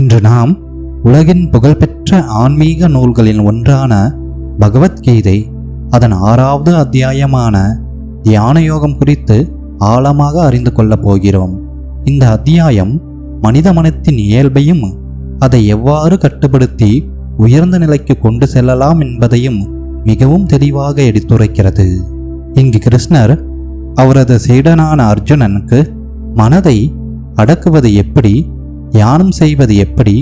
இன்று நாம் உலகின் புகழ்பெற்ற ஆன்மீக நூல்களில் ஒன்றான பகவத்கீதை அதன் 6வது அத்தியாயமான தியான யோகம் குறித்து ஆழமாக அறிந்து கொள்ளப் போகிறோம். இந்த அத்தியாயம் மனித மனத்தின் இயல்பையும் அதை எவ்வாறு கட்டுப்படுத்தி உயர்ந்த நிலைக்கு கொண்டு செல்லலாம் என்பதையும் மிகவும் தெளிவாக எடுத்துரைக்கிறது. இங்கு கிருஷ்ணர் அவரது சீடனான அர்ஜுனனுக்கு மனதை அடக்குவது எப்படி, தியானம் செய்வது எப்படி,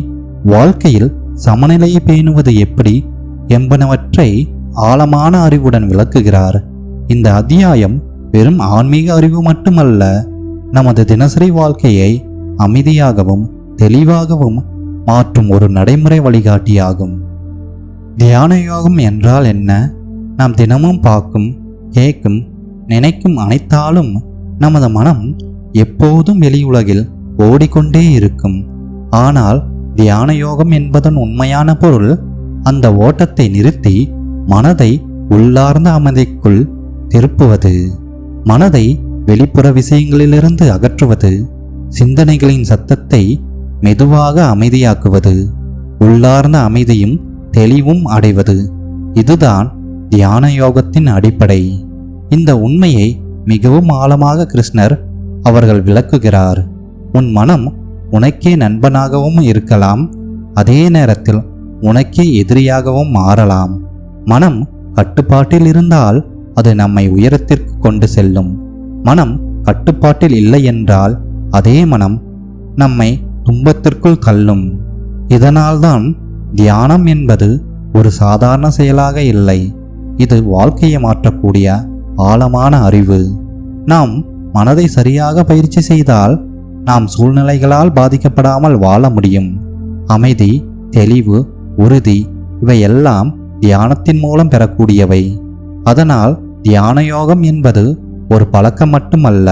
வாழ்க்கையில் சமநிலையை பேணுவது எப்படி என்பனவற்றை ஆழமான அறிவுடன் விளக்குகிறார். இந்த அத்தியாயம் வெறும் ஆன்மீக அறிவு மட்டுமல்ல, நமது தினசரி வாழ்க்கையை அமைதியாகவும் தெளிவாகவும் மாற்றும் ஒரு நடைமுறை வழிகாட்டியாகும். தியான யோகம் என்றால் என்ன? நாம் தினமும் பார்க்கும், கேட்கும், நினைக்கும் அனைத்தாலும் நமது மனம் எப்போதும் வெளியுலகில் ஓடிக்கொண்டே இருக்கும். ஆனால் தியான யோகம் என்பதன் உண்மையான பொருள் அந்த ஓட்டத்தை நிறுத்தி மனதை உள்ளார்ந்த அமைதிக்குள் திருப்புவது, மனதை வெளிப்புற விஷயங்களிலிருந்து அகற்றுவது, சிந்தனைகளின் சத்தத்தை மெதுவாக அமைதியாக்குவது, உள்ளார்ந்த அமைதியும் தெளிவும் அடைவது. இதுதான் தியான யோகத்தின் அடிப்படை. இந்த உண்மையை மிகவும் ஆழமாக கிருஷ்ணர் அவர்கள் விளக்குகிறார். உன் மனம் உனக்கே நண்பனாகவும் இருக்கலாம், அதே நேரத்தில் உனக்கே எதிரியாகவும் மாறலாம். மனம் கட்டுப்பாட்டில் இருந்தால் அது நம்மை உயரத்திற்கு கொண்டு செல்லும். மனம் கட்டுப்பாட்டில் இல்லை என்றால் அதே மனம் நம்மை துன்பத்திற்குள் தள்ளும். இதனால்தான் தியானம் என்பது ஒரு சாதாரண செயலாக இல்லை, இது வாழ்க்கையை மாற்றக்கூடிய ஆழமான அறிவு. நாம் மனதை சரியாக பயிற்சி செய்தால் நாம் சூழ்நிலைகளால் பாதிக்கப்படாமல் வாழ முடியும். அமைதி, தெளிவு, உறுதி இவையெல்லாம் தியானத்தின் மூலம் பெறக்கூடியவை. அதனால் தியான யோகம் என்பது ஒரு பழக்கம் மட்டுமல்ல,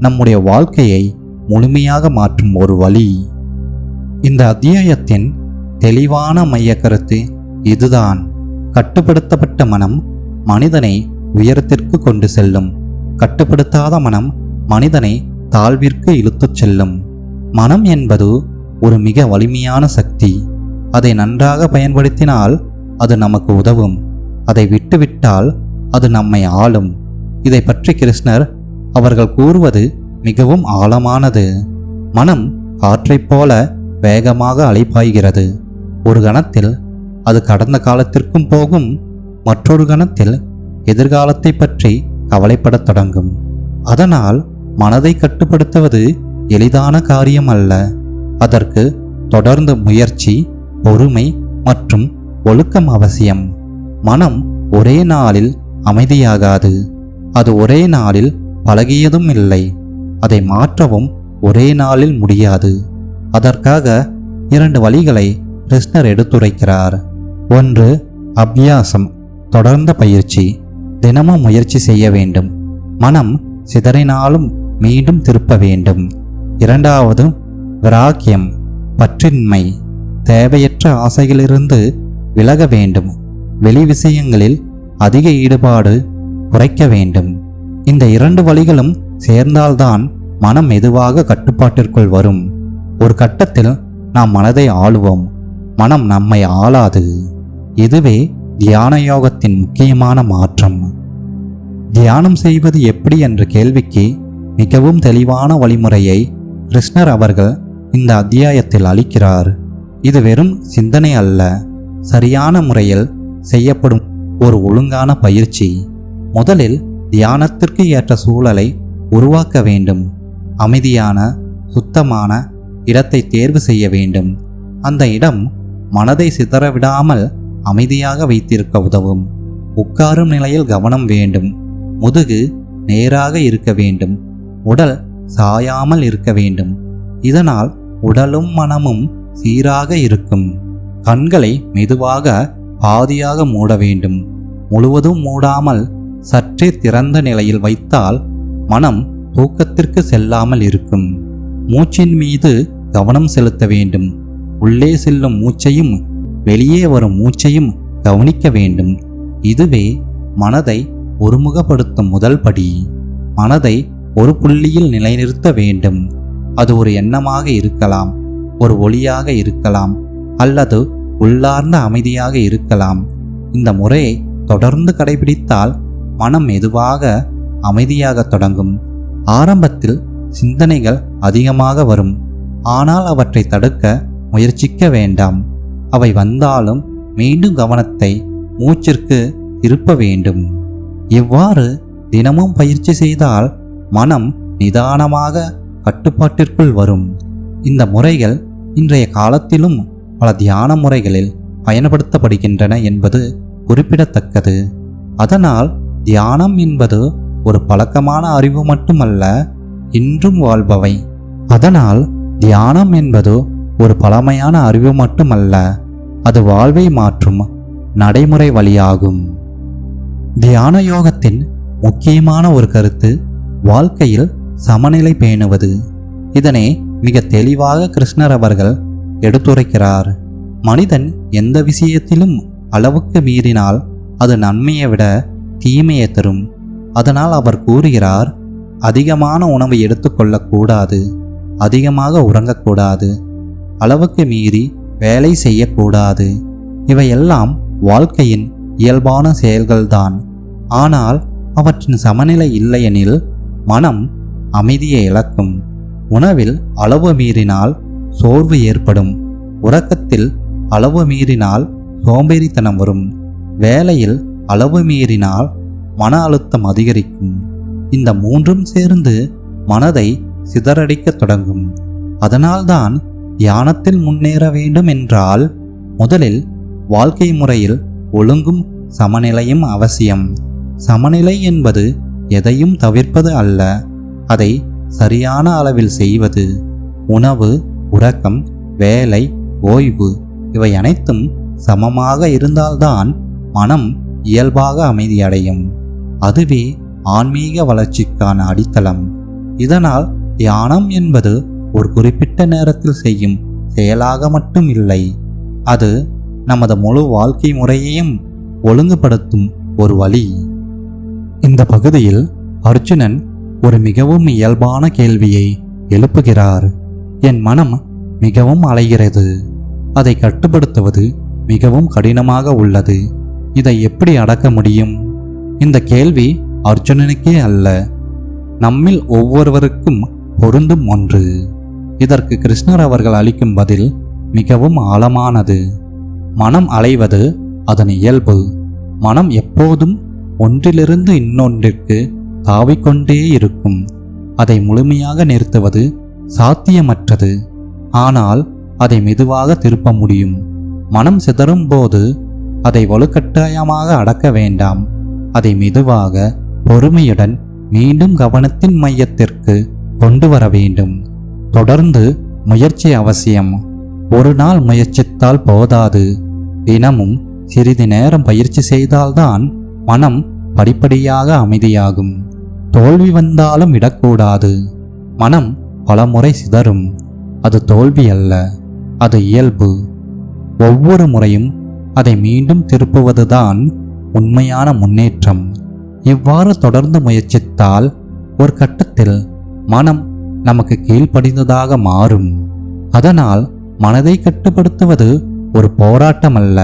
நம்முடைய வாழ்க்கையை முழுமையாக மாற்றும் ஒரு வழி. இந்த அத்தியாயத்தின் தெளிவான மைய கருத்து இதுதான். கட்டுப்படுத்தப்பட்ட மனம் மனிதனை உயரத்திற்கு கொண்டு செல்லும், கட்டுப்படுத்தாத மனம் மனிதனை தாழ்விற்கு இழுத்துச் செல்லும். மனம் என்பது ஒரு மிக வலிமையான சக்தி. அதை நன்றாக பயன்படுத்தினால் அது நமக்கு உதவும், அதை விட்டுவிட்டால் அது நம்மை ஆளும். இதை பற்றி கிருஷ்ணர் அவர்கள் கூறுவது மிகவும் ஆழமானது. மனம் காற்றைப் போல வேகமாக அலைபாய்கிறது. ஒரு கணத்தில் அது கடந்த காலத்திற்கும் போகும், மற்றொரு கணத்தில் எதிர்காலத்தை பற்றி கவலைப்படத் தொடங்கும். அதனால் மனதை கட்டுப்படுத்துவது எளிதான காரியம் அல்ல. அதற்கு தொடர்ந்து முயற்சி, பொறுமை மற்றும் ஒழுக்கம் அவசியம். மனம் ஒரே நாளில் அமைதியாகாது, அது ஒரே நாளில் பழகியதும் இல்லை, அதை மாற்றவும் ஒரே நாளில் முடியாது. அதற்காக 2 வழிகளை கிருஷ்ணர் எடுத்துரைக்கிறார். 1. அபியாசம், தொடர்ந்த பயிற்சி. தினமும் முயற்சி செய்ய வேண்டும், மனம் சிதறினாலும் மீண்டும் திருப்ப வேண்டும். 2. விராக்கியம், பற்றின்மை, தேவையற்ற ஆசைகளிலிருந்து விலக வேண்டும், வெளி விஷயங்களில் அதிக ஈடுபாடு குறைக்க வேண்டும். இந்த 2 வழிகளும் சேர்ந்தால்தான் மனம் மெதுவாக கட்டுப்பாட்டிற்குள் வரும். ஒரு கட்டத்தில் நாம் மனதை ஆளுவோம், மனம் நம்மை ஆளாது. இதுவே தியான யோகத்தின் முக்கியமான மாற்றம். தியானம் செய்வது எப்படி என்ற கேள்விக்கு மிகவும் தெளிவான வழிமுறையை கிருஷ்ணர் அவர்கள் இந்த அத்தியாயத்தில் அளிக்கிறார். இது வெறும் சிந்தனை அல்ல, சரியான முறையில் செய்யப்படும் ஒரு ஒழுங்கான பயிற்சி. முதலில் தியானத்திற்கு ஏற்ற சூழலை உருவாக்க வேண்டும். அமைதியான, சுத்தமான இடத்தை தேர்வு செய்ய வேண்டும். அந்த இடம் மனதை சிதறவிடாமல் அமைதியாக வைத்திருக்க உதவும். உட்காரும் நிலையில் கவனம் வேண்டும். முதுகு நேராக இருக்க வேண்டும், உடல் சாயாமல் இருக்க வேண்டும். இதனால் உடலும் மனமும் சீராக இருக்கும். கண்களை மெதுவாக பாதியாக மூட வேண்டும், முழுவதும் மூடாமல் சற்றே திறந்த நிலையில் வைத்தால் மனம் தூக்கத்திற்கு செல்லாமல் இருக்கும். மூச்சின் மீது கவனம் செலுத்த வேண்டும். உள்ளே செல்லும் மூச்சையும் வெளியே வரும் மூச்சையும் கவனிக்க வேண்டும். இதுவே மனதை ஒருமுகப்படுத்தும் முதல் படி. மனதை ஒரு புள்ளியில் நிலைநிறுத்த வேண்டும். அது ஒரு எண்ணமாக இருக்கலாம், ஒரு ஒளியாக இருக்கலாம் அல்லது உள்ளார்ந்த அமைதியாக இருக்கலாம். இந்த முறையை தொடர்ந்து கடைபிடித்தால் மனம் மெதுவாக அமைதியாக தொடங்கும். ஆரம்பத்தில் சிந்தனைகள் அதிகமாக வரும், ஆனால் அவற்றை தடுக்க முயற்சிக்க வேண்டாம். அவை வந்தாலும் மீண்டும் கவனத்தை மூச்சிற்கு திருப்ப வேண்டும். இவ்வாறு தினமும் பயிற்சி செய்தால் மனம் நிதானமாக கட்டுப்பாட்டிற்குள் வரும். இந்த முறைகள் இன்றைய காலத்திலும் பல தியான முறைகளில் பயன்படுத்தப்படுகின்றன என்பது குறிப்பிடத்தக்கது. அதனால் தியானம் என்பது ஒரு பழக்கமான அறிவு மட்டுமல்ல, இன்றும் வாழ்பவை. அதனால் தியானம் என்பது ஒரு பழமையான அறிவு மட்டுமல்ல, அது வாழ்வை மாற்றும் நடைமுறை வழியாகும். தியான யோகத்தின் முக்கியமான ஒரு கருத்து வாழ்க்கையில் சமநிலை பேணுவது. இதனை மிக தெளிவாக கிருஷ்ணர் அவர்கள் எடுத்துரைக்கிறார். மனிதன் எந்த விஷயத்திலும் அளவுக்கு மீறினால் அது நன்மையை விட தீமையை தரும். அதனால் அவர் கூறுகிறார், அதிகமான உணவை எடுத்துக்கொள்ளக்கூடாது, அதிகமாக உறங்கக்கூடாது, அளவுக்கு மீறி வேலை செய்யக்கூடாது. இவையெல்லாம் வாழ்க்கையின் இயல்பான செயல்கள்தான். ஆனால் அவற்றின் சமநிலை இல்லையெனில் மனம் அமைதியை இழக்கும். உணவில் அளவு மீறினால் சோர்வு ஏற்படும், உறக்கத்தில் அளவு மீறினால் சோம்பேறித்தனம் வரும், வேலையில் அளவு மீறினால் மன அழுத்தம் அதிகரிக்கும். இந்த மூன்றும் சேர்ந்து மனதை சிதறடிக்க தொடங்கும். அதனால்தான் தியானத்தில் முன்னேற வேண்டும் என்றால் முதலில் வாழ்க்கை முறையில் ஒழுங்கும் சமநிலையும் அவசியம். சமநிலை என்பது எதையும் தவிர்ப்பது அல்ல, அதை சரியான அளவில் செய்வது. உணவு, உறக்கம், வேலை, ஓய்வு இவை அனைத்தும் சமமாக இருந்தால்தான் மனம் இயல்பாக அமைதியடையும். அதுவே ஆன்மீக வளர்ச்சிக்கான அடித்தளம். இதனால் தியானம் என்பது ஒரு குறிப்பிட்ட நேரத்தில் செய்யும் செயலாக மட்டும் இல்லை, அது நமது முழு வாழ்க்கை முறையையும் ஒழுங்குபடுத்தும் ஒரு வழி. இந்த பகுதியில் அர்ஜுனன் ஒரு மிகவும் இயல்பான கேள்வியை எழுப்புகிறார். என் மனம் மிகவும் அலைகிறது, அதை கட்டுப்படுத்துவது மிகவும் கடினமாக உள்ளது, இதை எப்படி அடக்க முடியும்? இந்த கேள்வி அர்ஜுனனுக்கே அல்ல, நம்மில் ஒவ்வொருவருக்கும் பொருந்தும் ஒன்று. இதற்கு கிருஷ்ணர் அவர்கள் அளிக்கும் பதில் மிகவும் ஆழமானது. மனம் அலைவது அதன் இயல்பு. மனம் எப்போதும் ஒன்றிலிருந்து இன்னொன்றிற்கு தாவிக்கொண்டே இருக்கும். அதை முழுமையாக நிறுத்துவது சாத்தியமற்றது, ஆனால் அதை மெதுவாக திருப்ப முடியும். மனம் சிதறும் போது அதை வலுக்கட்டாயமாக அடக்க வேண்டாம், அதை மெதுவாக பொறுமையுடன் மீண்டும் கவனத்தின் மையத்திற்கு கொண்டு வர வேண்டும். தொடர்ந்து முயற்சி அவசியம். ஒரு நாள் முயற்சித்தால் போதாது, தினமும் சிறிது நேரம் பயிற்சி செய்தால்தான் மனம் படிப்படியாக அமைதியாகும். தோல்வி வந்தாலும் விடக்கூடாது. மனம் பலமுறை சிதறும், அது தோல்வி அல்ல, அது இயல்பு. ஒவ்வொரு முறையும் அதை மீண்டும் திருப்புவதுதான் உண்மையான முன்னேற்றம். இவ்வாறு தொடர்ந்து முயற்சித்தால் ஒரு கட்டத்தில் மனம் நமக்கு கீழ்ப்படிந்ததாக மாறும். அதனால் மனதை கட்டுப்படுத்துவது ஒரு போராட்டம் அல்ல,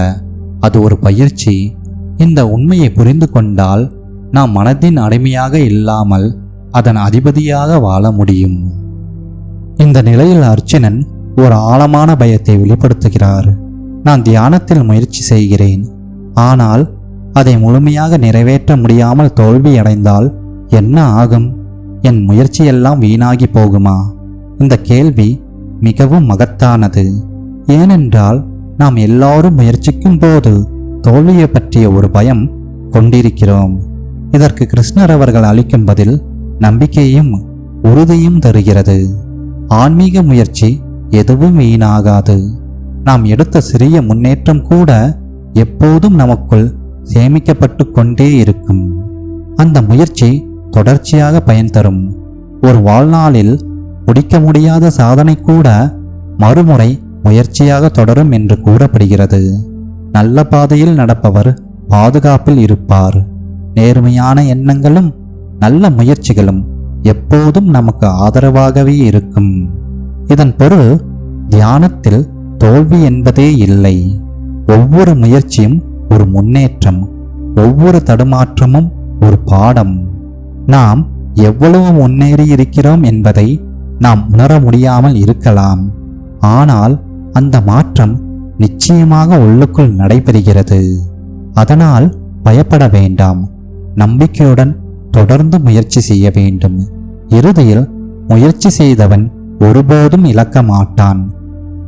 அது ஒரு பயிற்சி. இந்த உண்மையை புரிந்து கொண்டால் நாம் மனதின் அடிமையாக இல்லாமல் அதன் அதிபதியாக வாழ முடியும். இந்த நிலையில் அர்ஜுனன் ஒரு ஆழமான பயத்தை வெளிப்படுத்துகிறார். நான் தியானத்தில் முயற்சி செய்கிறேன், ஆனால் அதை முழுமையாக நிறைவேற்ற முடியாமல் தோல்வியடைந்தால் என்ன ஆகும்? என் முயற்சியெல்லாம் வீணாகி போகுமா? இந்த கேள்வி மிகவும் மகத்தானது. ஏனென்றால் நாம் எல்லாரும் முயற்சிக்கும் போது தோல்வியை பற்றிய ஒரு பயம் கொண்டிருக்கிறோம். இதற்கு கிருஷ்ணர் அவர்கள் அளிக்கும் பதில் நம்பிக்கையும் உறுதியும் தருகிறது. ஆன்மீக முயற்சி எதுவும் வீணாகாது. நாம் எடுத்த சிறிய முன்னேற்றம் கூட எப்போதும் நமக்குள் சேமிக்கப்பட்டு கொண்டே இருக்கும். அந்த முயற்சி தொடர்ச்சியாக பயன் தரும். ஒரு வாழ்நாளில் முடிக்க முடியாத சாதனை கூட மறுமுறை முயற்சியாக தொடரும் என்று கூறப்படுகிறது. நல்ல பாதையில் நடப்பவர் பாதுகாப்பில் இருப்பார். நேர்மையான எண்ணங்களும் நல்ல முயற்சிகளும் எப்போதும் நமக்கு ஆதரவாகவே இருக்கும். இதன் பொருள் தியானத்தில் தோல்வி என்பதே இல்லை. ஒவ்வொரு முயற்சியும் ஒரு முன்னேற்றம், ஒவ்வொரு தடுமாற்றமும் ஒரு பாடம். நாம் எவ்வளவு முன்னேறி இருக்கிறோம் என்பதை நாம் உணர முடியாமல் இருக்கலாம். ஆனால் அந்த மாற்றம் நிச்சயமாக உள்ளுக்குள் நடைபெறுகிறது. அதனால் பயப்பட வேண்டாம். நம்பிக்கையுடன் தொடர்ந்து முயற்சி செய்ய வேண்டும். இறுதியில் முயற்சி செய்தவன் ஒருபோதும் இழக்க மாட்டான்.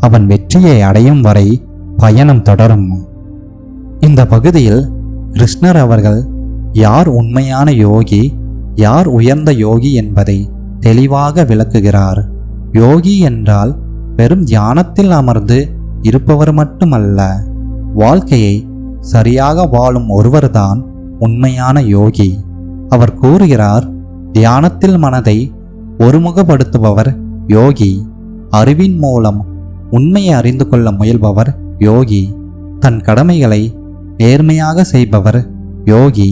அவன் வெற்றியை அடையும் வரை பயணம் தொடரும். இந்த பகுதியில் கிருஷ்ணர் அவர்கள் யார் உண்மையான யோகி, யார் உயர்ந்த யோகி என்பதை தெளிவாக விளக்குகிறார். யோகி என்றால் வெறும் தியானத்தில் அமர்ந்து இருப்பவர் மட்டுமல்ல, வாழ்க்கையை சரியாக வாழும் ஒருவர்தான் உண்மையான யோகி. அவர் கூறுகிறார், தியானத்தில் மனதை ஒருமுகப்படுத்துபவர் யோகி, அறிவின் மூலம் உண்மையை அறிந்து கொள்ள முயல்பவர் யோகி, தன் கடமைகளை நேர்மையாக செய்பவர் யோகி.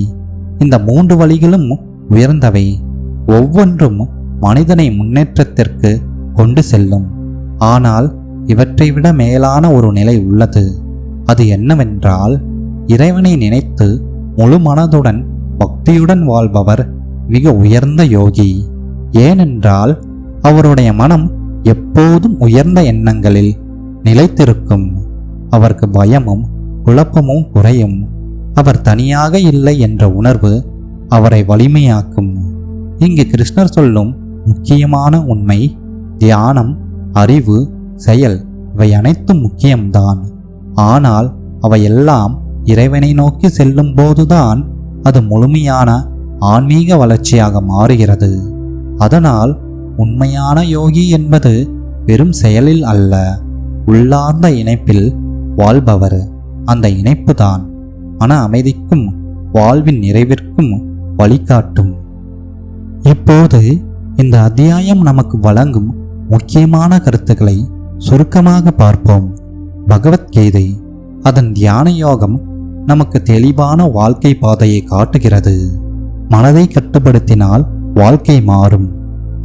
இந்த 3 வழிகளும் உயர்ந்தவை. ஒவ்வொன்றும் மனிதனை முன்னேற்றத்திற்கு கொண்டு செல்லும். ஆனால் இவற்றை விட மேலான ஒரு நிலை உள்ளது. அது என்னவென்றால், இறைவனை நினைத்து முழு மனதுடன் பக்தியுடன் வாழ்பவர் மிக உயர்ந்த யோகி. ஏனென்றால் அவருடைய மனம் எப்போதும் உயர்ந்த எண்ணங்களில் நிலைத்திருக்கும். அவருக்கு பயமும் குழப்பமும் குறையும். அவர் தனியாக இல்லை என்ற உணர்வு அவரை வலிமையாக்கும். இங்கு கிருஷ்ணர் சொல்லும் முக்கியமான உண்மை, தியானம், அறிவு, செயல் இவை அனைத்தும் முக்கியம்தான். ஆனால் அவையெல்லாம் இறைவனை நோக்கி செல்லும் போதுதான் அது முழுமையான ஆன்மீக வளர்ச்சியாக மாறுகிறது. அதனால் உண்மையான யோகி என்பது வெறும் செயலில் அல்ல, உள்ளார்ந்த இணைப்பில் வாழ்பவர். அந்த இணைப்புதான் மன அமைதிக்கும் வாழ்வின் நிறைவிற்கும் வழிகாட்டும். இப்போது இந்த அத்தியாயம் நமக்கு வழங்கும் முக்கியமான கருத்துக்களை சுருக்கமாக பார்ப்போம். பகவத்கீதை, அதன் தியான யோகம் நமக்கு தெளிவான வாழ்க்கை பாதையை காட்டுகிறது. மனதை கட்டுப்படுத்தினால் வாழ்க்கை மாறும்.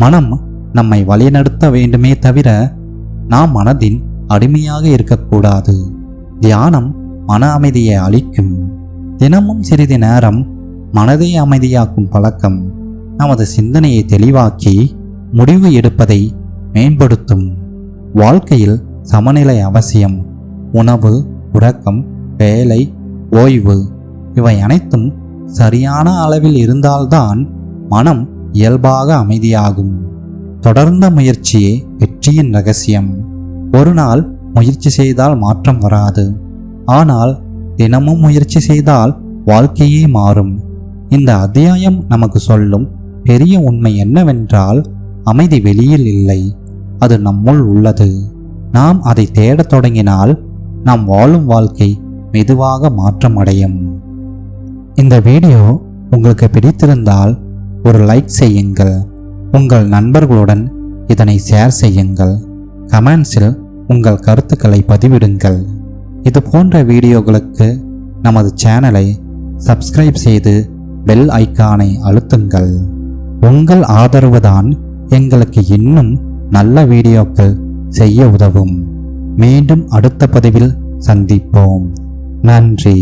மனம் நம்மை வழிநடத்த வேண்டுமே தவிர நாம் மனதின் அடிமையாக இருக்கக்கூடாது. தியானம் மன அமைதியை அளிக்கும். தினமும் சிறிது நேரம் மனதை அமைதியாக்கும் பழக்கம் நமது சிந்தனையை தெளிவாக்கி முடிவு எடுப்பதை மேம்படுத்தும். வாழ்க்கையில் சமநிலை அவசியம். உணவு, உறக்கம், வேலை, ஓய்வு இவை அனைத்தும் சரியான அளவில் இருந்தால்தான் மனம் இயல்பாக அமைதியாகும். தொடர்ந்த முயற்சியே வெற்றியின் ரகசியம். ஒரு நாள் முயற்சி செய்தால் மாற்றம் வராது. ஆனால் தினமும் முயற்சி செய்தால் வாழ்க்கையே மாறும். இந்த அத்தியாயம் நமக்கு சொல்லும் பெரிய உண்மை என்னவென்றால், அமைதி வெளியில் இல்லை, அது நம்முள் உள்ளது. நாம் அதை தேடத் தொடங்கினால் நாம் வாழும் வாழ்க்கை மெதுவாக மாற்றம் அடையும். இந்த வீடியோ உங்களுக்கு பிடித்திருந்தால் ஒரு லைக் செய்யுங்கள். உங்கள் நண்பர்களுடன் இதனை ஷேர் செய்யுங்கள். கமெண்ட்ஸில் உங்கள் கருத்துக்களை பதிவிடுங்கள். இது போன்ற வீடியோகளுக்கு நமது சேனலை சப்ஸ்கிரைப் செய்து பெல் ஐகானை அழுத்துங்கள். உங்கள் ஆதரவுதான் எங்களுக்கு இன்னும் நல்ல வீடியோக்கள் செய்ய உதவும். மீண்டும் அடுத்த பதிவில் சந்திப்போம். நன்றி.